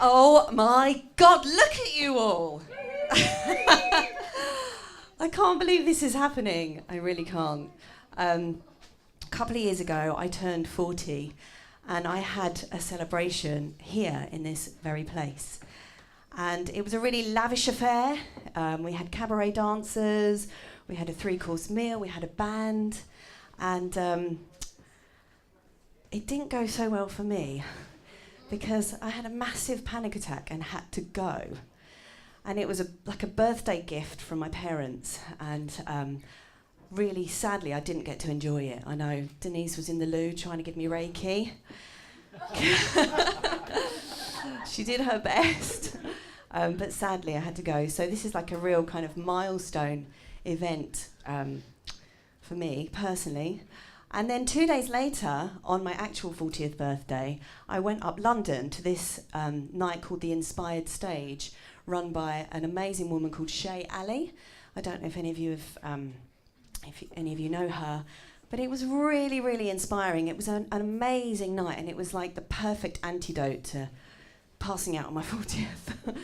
Oh my God, look at you all. I can't believe this is happening. I really can't. A couple of years ago, I turned 40 and I had a celebration here in this very place. And it was a really lavish affair. We had cabaret dancers, we had a 3-course meal, we had a band, and it didn't go so well for me because I had a massive panic attack and had to go. And it was like a birthday gift from my parents, and really sadly I didn't get to enjoy it. I know Denise was in the loo trying to give me Reiki. She did her best, but sadly I had to go. So this is like a real kind of milestone event for me personally. And then 2 days later, on my actual 40th birthday, I went up London to this night called the Inspired Stage, run by an amazing woman called Shay Ali. I don't know if any of you have, if any of you know her, but it was really, really inspiring. It was an amazing night, and it was like the perfect antidote to passing out on my 40th.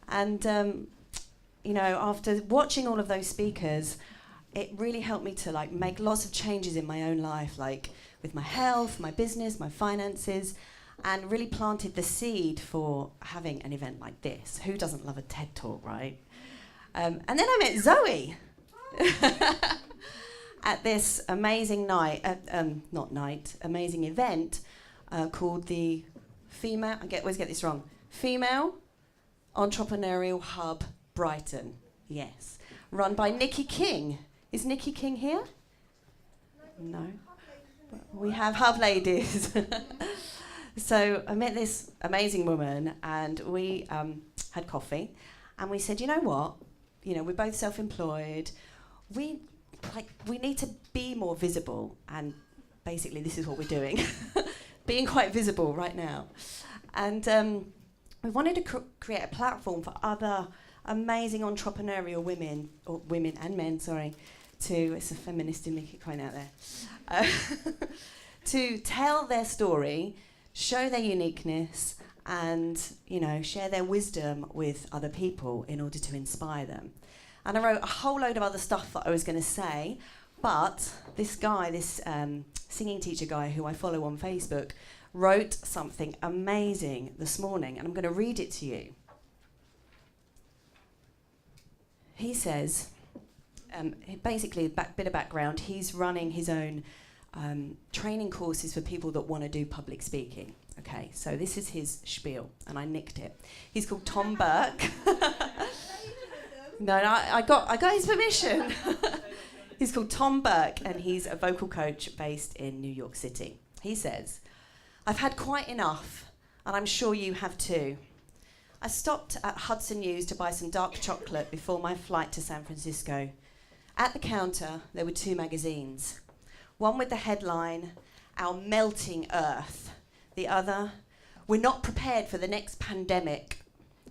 And you know, after watching all of those speakers, it really helped me to like make lots of changes in my own life, like with my health, my business, my finances, and really planted the seed for having an event like this. Who doesn't love a TED Talk, right? And then I met Zoe at this amazing amazing event called the always get this wrong, Female Entrepreneurial Hub Brighton, yes, run by Nikki King. Is Nikki King here? No. We have hub ladies. So I met this amazing woman, and we had coffee, and we said, you know what? You know, we're both self-employed. We need to be more visible, and basically this is what we're doing, being quite visible right now. And we wanted to create a platform for other amazing entrepreneurial women, or women and men, sorry, it's a feminist in me crying out there, to tell their story, show their uniqueness, and, you know, share their wisdom with other people in order to inspire them. And I wrote a whole load of other stuff that I was going to say, but this guy, this singing teacher guy who I follow on Facebook, wrote something amazing this morning, and I'm going to read it to you. He says, basically, bit of background, he's running his own training courses for people that want to do public speaking. Okay, so this is his spiel, and I nicked it. He's called Tom Burke. No, I got his permission. He's called Tom Burke, and he's a vocal coach based in New York City. He says, I've had quite enough, and I'm sure you have too. I stopped at Hudson News to buy some dark chocolate before my flight to San Francisco. At the counter, there were 2 magazines. One with the headline, Our Melting Earth. The other, We're Not Prepared for the Next Pandemic.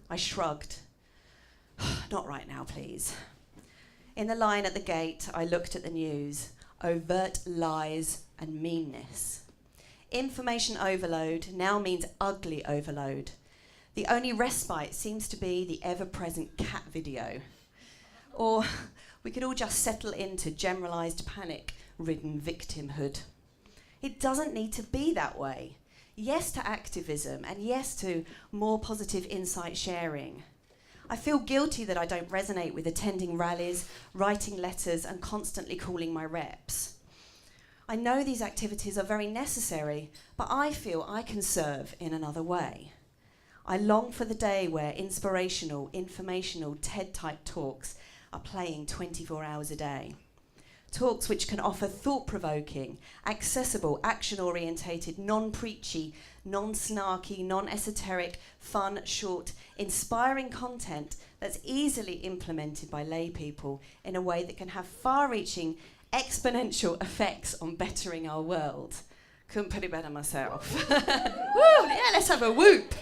I shrugged. Not right now, please. In the line at the gate, I looked at the news. Overt lies and meanness. Information overload now means ugly overload. The only respite seems to be the ever-present cat video. Or we could all just settle into generalised panic-ridden victimhood. It doesn't need to be that way. Yes to activism, and yes to more positive insight sharing. I feel guilty that I don't resonate with attending rallies, writing letters, and constantly calling my reps. I know these activities are very necessary, but I feel I can serve in another way. I long for the day where inspirational, informational, TED-type talks are playing 24 hours a day. Talks which can offer thought-provoking, accessible, action-orientated, non-preachy, non-snarky, non-esoteric, fun, short, inspiring content that's easily implemented by lay people in a way that can have far-reaching, exponential effects on bettering our world. Couldn't put it better myself. Woo! Yeah, let's have a whoop.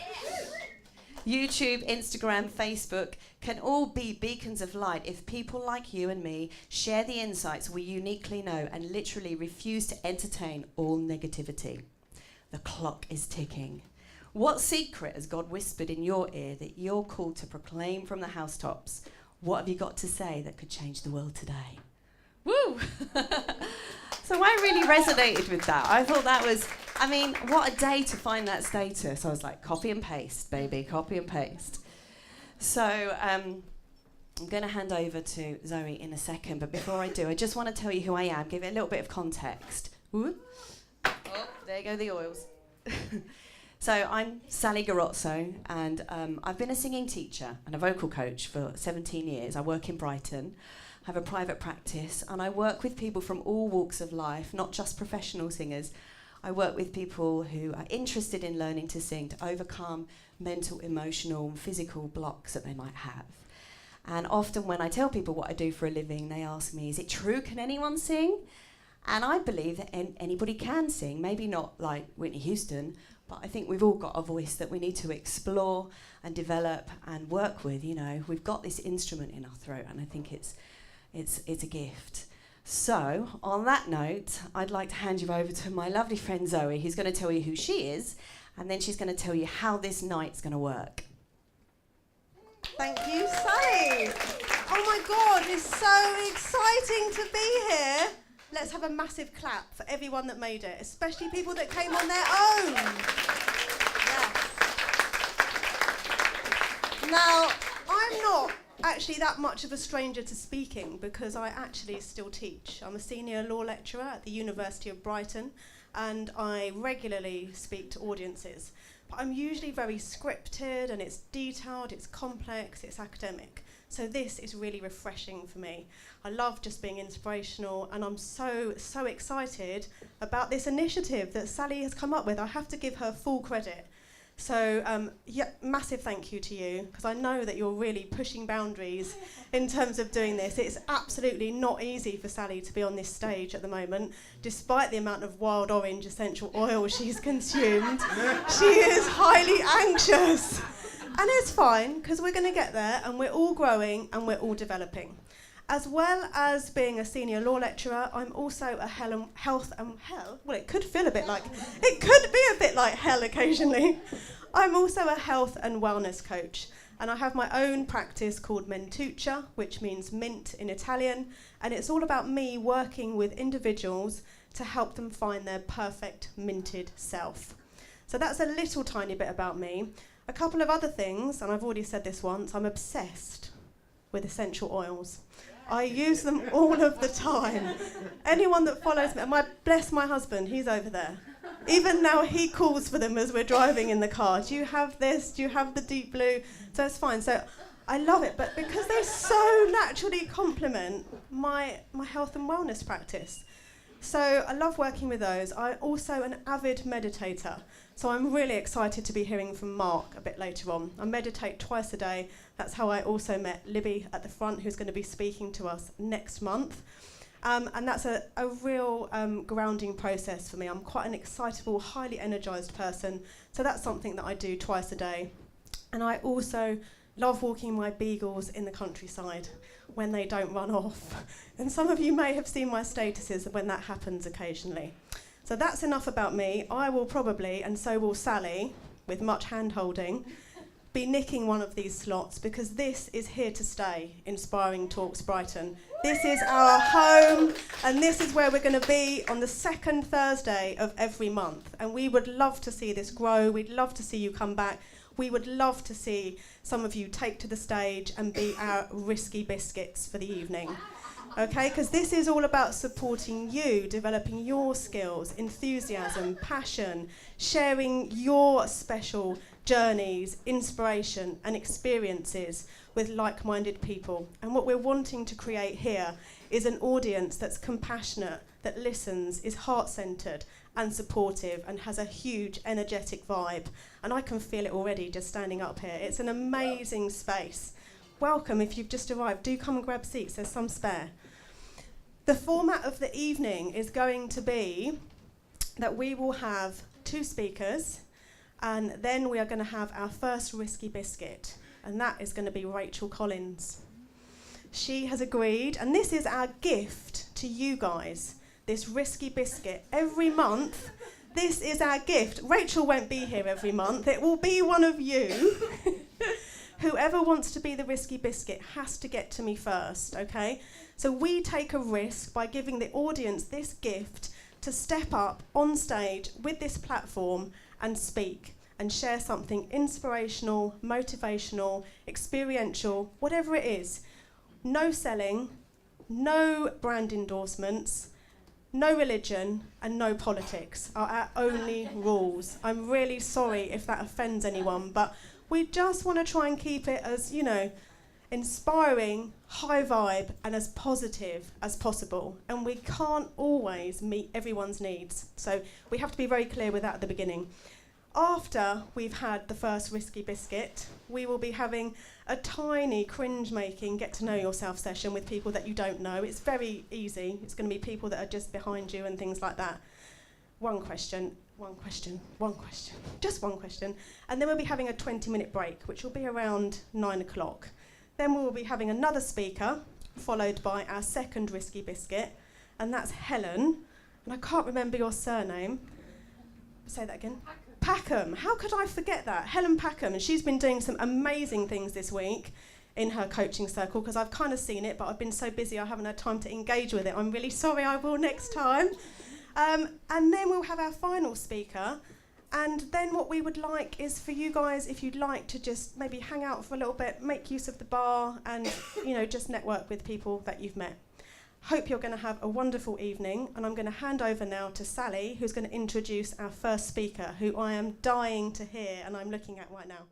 YouTube, Instagram, Facebook can all be beacons of light if people like you and me share the insights we uniquely know and literally refuse to entertain all negativity. The clock is ticking. What secret has God whispered in your ear that you're called to proclaim from the housetops? What have you got to say that could change the world today? Woo! So I really resonated with that. I thought that was, what a day to find that status. I was like, copy and paste, baby, copy and paste. So I'm going to hand over to Zoe in a second, but before I do, I just want to tell you who I am, give it a little bit of context. Whoop. Oh, there go the oils. So I'm Sally Garozzo, and I've been a singing teacher and a vocal coach for 17 years. I work in Brighton, have a private practice, and I work with people from all walks of life, not just professional singers. I work with people who are interested in learning to sing to overcome mental, emotional, and physical blocks that they might have. And often when I tell people what I do for a living, they ask me, is it true, can anyone sing? And I believe that anybody can sing, maybe not like Whitney Houston, but I think we've all got a voice that we need to explore and develop and work with. You know, we've got this instrument in our throat, and I think it's a gift. So, on that note, I'd like to hand you over to my lovely friend Zoe, who's going to tell you who she is, and then she's going to tell you how this night's going to work. Thank you, Sally. Oh my God, it's so exciting to be here. Let's have a massive clap for everyone that made it, especially people that came on their own. Yes. Now, I'm not actually that much of a stranger to speaking because I actually still teach. I'm a senior law lecturer at the University of Brighton, and I regularly speak to audiences. But I'm usually very scripted, and it's detailed, it's complex, it's academic. So this is really refreshing for me. I love just being inspirational, and I'm so excited about this initiative that Sally has come up with. I have to give her full credit. So massive thank you to you, because I know that you're really pushing boundaries in terms of doing this. It's absolutely not easy for Sally to be on this stage at the moment, despite the amount of wild orange essential oil she's consumed. She is highly anxious. And it's fine, because we're going to get there, and we're all growing and we're all developing. As well as being a senior law lecturer, I'm also a health and hell. Well, it could be a bit like hell occasionally. I'm also a health and wellness coach, and I have my own practice called Mentuccia, which means mint in Italian, and it's all about me working with individuals to help them find their perfect minted self. So that's a little tiny bit about me. A couple of other things, and I've already said this once, I'm obsessed with essential oils. I use them all of the time. Anyone that follows me, bless my husband, he's over there. Even now he calls for them as we're driving in the car. Do you have this? Do you have the deep blue? So it's fine. So I love it, but because they so naturally complement my health and wellness practice. So I love working with those. I'm also an avid meditator. So I'm really excited to be hearing from Mark a bit later on. I meditate twice a day. That's how I also met Libby at the front, who's going to be speaking to us next month. And that's a real grounding process for me. I'm quite an excitable, highly energised person. So that's something that I do twice a day. And I also love walking my beagles in the countryside when they don't run off. And some of you may have seen my statuses when that happens occasionally. So that's enough about me. I will probably, and so will Sally, with much hand-holding, be nicking one of these slots, because this is here to stay, Inspiring Talks Brighton. This is our home, and this is where we're going to be on the second Thursday of every month. And we would love to see this grow. We'd love to see you come back. We would love to see some of you take to the stage and be our risky biscuits for the evening. Okay, because this is all about supporting you, developing your skills, enthusiasm, passion, sharing your special journeys, inspiration and experiences with like-minded people. And what we're wanting to create here is an audience that's compassionate, that listens, is heart-centred and supportive, and has a huge energetic vibe. And I can feel it already just standing up here. It's an amazing space. Welcome. If you've just arrived, do come and grab seats. There's some spare. The format of the evening is going to be that we will have 2 speakers, and then we are going to have our first risky biscuit, and that is going to be Rachel Collins. She has agreed, and this is our gift to you guys, this risky biscuit. Every month This is our gift. Rachel won't be here every month. It will be one of you. Whoever wants to be the risky biscuit has to get to me first, okay? So we take a risk by giving the audience this gift to step up on stage with this platform and speak and share something inspirational, motivational, experiential, whatever it is. No selling, no brand endorsements, no religion and no politics are our only rules. I'm really sorry if that offends anyone, but we just want to try and keep it as, inspiring, high vibe, and as positive as possible. And we can't always meet everyone's needs. So we have to be very clear with that at the beginning. After we've had the first risky biscuit, we will be having a tiny cringe-making get-to-know-yourself session with people that you don't know. It's very easy. It's going to be people that are just behind you and things like that. One question, just one question. And then we'll be having a 20-minute break, which will be around 9 o'clock. Then we will be having another speaker, followed by our second risky biscuit, and that's Helen. And I can't remember your surname. Say that again. Packham. How could I forget that? Helen Packham. And she's been doing some amazing things this week in her coaching circle, because I've kind of seen it, but I've been so busy I haven't had time to engage with it. I'm really sorry, I will next time. And then we'll have our final speaker. And then what we would like is for you guys, if you'd like to just maybe hang out for a little bit, make use of the bar and, just network with people that you've met. Hope you're going to have a wonderful evening. And I'm going to hand over now to Sally, who's going to introduce our first speaker, who I am dying to hear and I'm looking at right now.